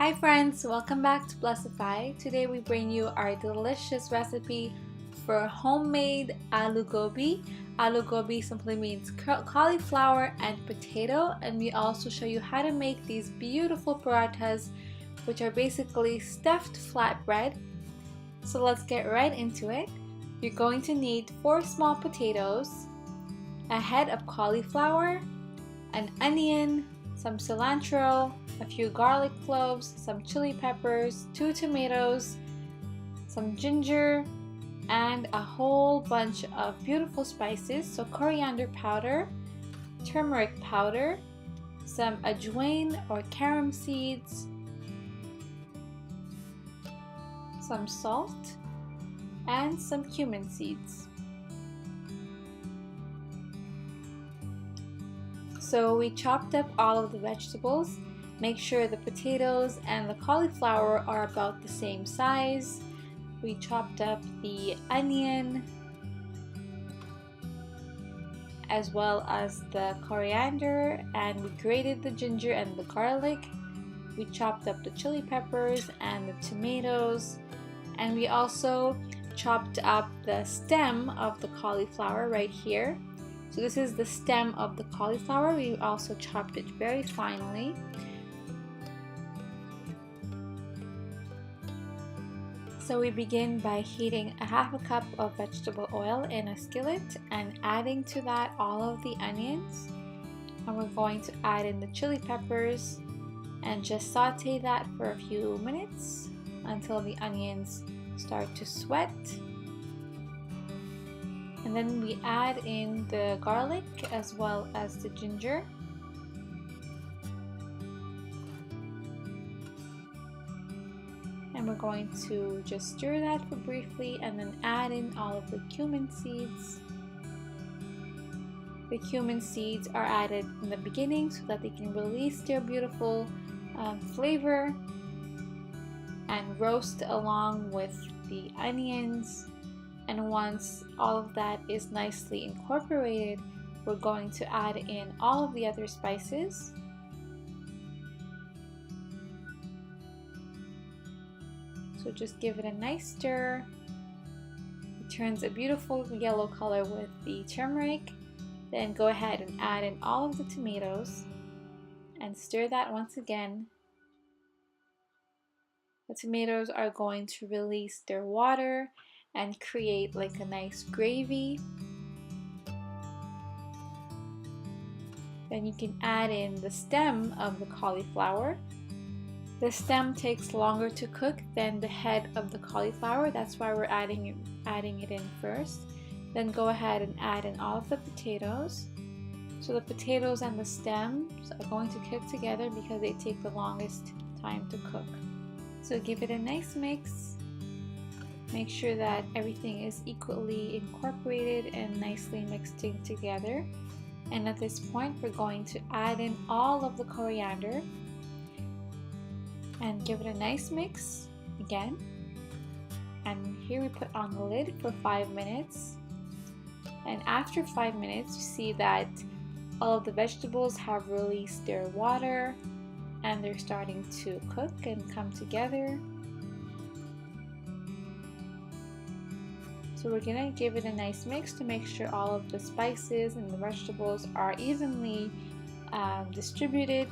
Hi friends, welcome back to Blessify. Today we bring you our delicious recipe for homemade aloo gobi. Aloo gobi simply means cauliflower and potato, and we also show you how to make these beautiful parathas, which are basically stuffed flatbread. So let's get right into it. You're going to need 4 small potatoes, a head of cauliflower, an onion, some cilantro, a few garlic cloves, some chili peppers, 2 tomatoes, some ginger, and a whole bunch of beautiful spices. So coriander powder, turmeric powder, some ajwain or carom seeds, some salt, and some cumin seeds. So we chopped up all of the vegetables. Make sure the potatoes and the cauliflower are about the same size. We chopped up the onion as well as the coriander, and we grated the ginger and the garlic. We chopped up the chili peppers and the tomatoes, and we also chopped up the stem of the cauliflower right here. So this is the stem of the cauliflower. We also chopped it very finely. So we begin by heating a half a cup of vegetable oil in a skillet and adding to that all of the onions. And we're going to add in the chili peppers and just saute that for a few minutes until the onions start to sweat. And then we add in the garlic as well as the ginger. And we're going to just stir that for briefly and then add in all of the cumin seeds. The cumin seeds are added in the beginning so that they can release their beautiful flavor and roast along with the onions. And once all of that is nicely incorporated, we're going to add in all of the other spices. So just give it a nice stir. It turns a beautiful yellow color with the turmeric. Then go ahead and add in all of the tomatoes and stir that once again. The tomatoes are going to release their water and create like a nice gravy. Then you can add in the stem of the cauliflower. The stem takes longer to cook than the head of the cauliflower. That's why we're adding it in first. Then go ahead and add in all of the potatoes. So the potatoes and the stems are going to cook together because they take the longest time to cook. So give it a nice mix. Make sure that everything is equally incorporated and nicely mixed in together. And at this point, we're going to add in all of the coriander and give it a nice mix again. And here we put on the lid for 5 minutes. And after 5 minutes, you see that all of the vegetables have released their water and they're starting to cook and come together. So we're gonna give it a nice mix to make sure all of the spices and the vegetables are evenly distributed.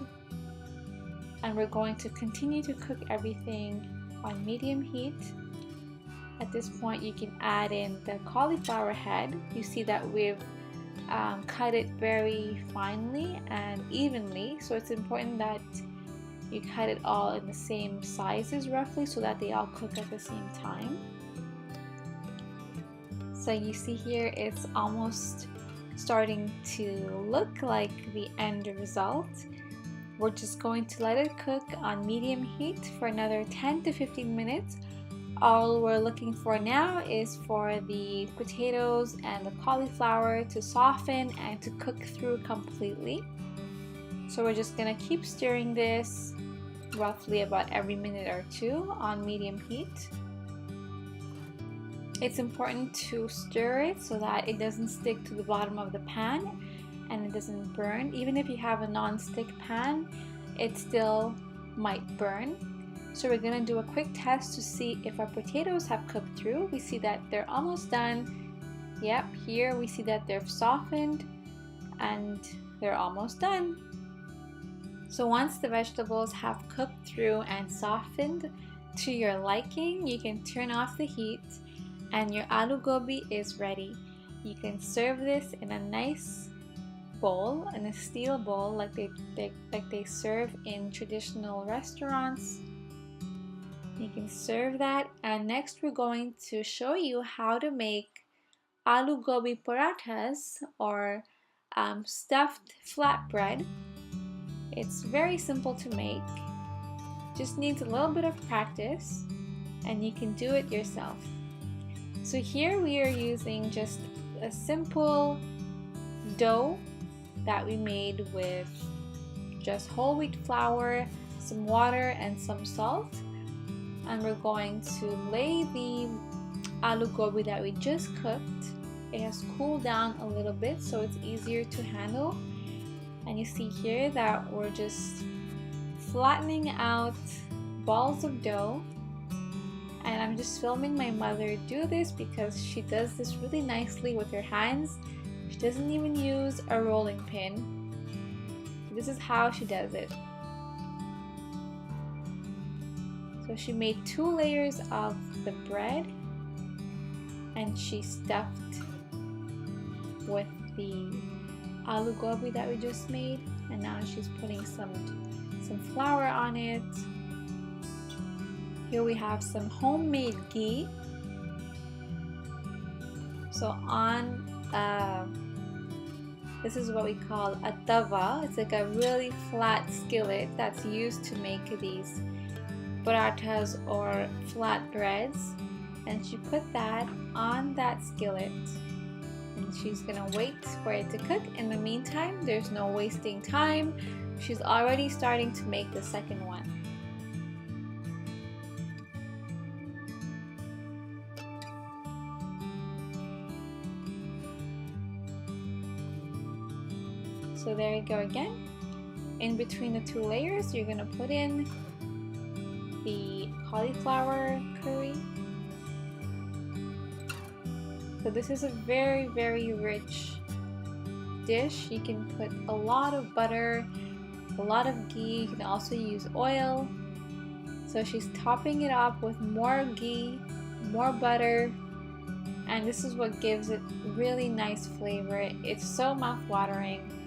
And we're going to continue to cook everything on medium heat. At this point, you can add in the cauliflower head. You see that we've cut it very finely and evenly. So it's important that you cut it all in the same sizes roughly so that they all cook at the same time. So you see here it's almost starting to look like the end result. We're just going to let it cook on medium heat for another 10 to 15 minutes. All we're looking for now is for the potatoes and the cauliflower to soften and to cook through completely. So we're just gonna keep stirring this roughly about every minute or two on medium heat. It's important to stir it so that it doesn't stick to the bottom of the pan and it doesn't burn. Even if you have a non-stick pan, it still might burn. So we're gonna do a quick test to see if our potatoes have cooked through. We see that they're almost done. Yep, here we see that they're softened and they're almost done. So once the vegetables have cooked through and softened to your liking, you can turn off the heat and your aloo gobi is ready. You can serve this in a nice bowl, in a steel bowl like they serve in traditional restaurants. You can serve that, and next we're going to show you how to make aloo gobi parathas, or stuffed flatbread. It's very simple to make, just needs a little bit of practice, and you can do it yourself. So here we are using just a simple dough that we made with just whole wheat flour, some water and some salt, and we're going to lay the aloo gobi that we just cooked. It has cooled down a little bit so it's easier to handle, and you see here that we're just flattening out balls of dough, and I'm just filming my mother do this because she does this really nicely with her hands. She doesn't even use a rolling pin. This is how she does it. So she made 2 layers of the bread and she stuffed with the aloo gobi that we just made, and now she's putting some flour on it. Here we have some homemade ghee. So on this is what we call a tava. It's like a really flat skillet that's used to make these parathas or flatbreads, and she put that on that skillet and she's gonna wait for it to cook. In the meantime, there's no wasting time. She's already starting to make the second one. So there you go again. In between the 2 layers, you're gonna put in the cauliflower curry. So this is a very, very rich dish. You can put a lot of butter, a lot of ghee. You can also use oil. So she's topping it up with more ghee, more butter, and this is what gives it really nice flavor. It's so mouth-watering.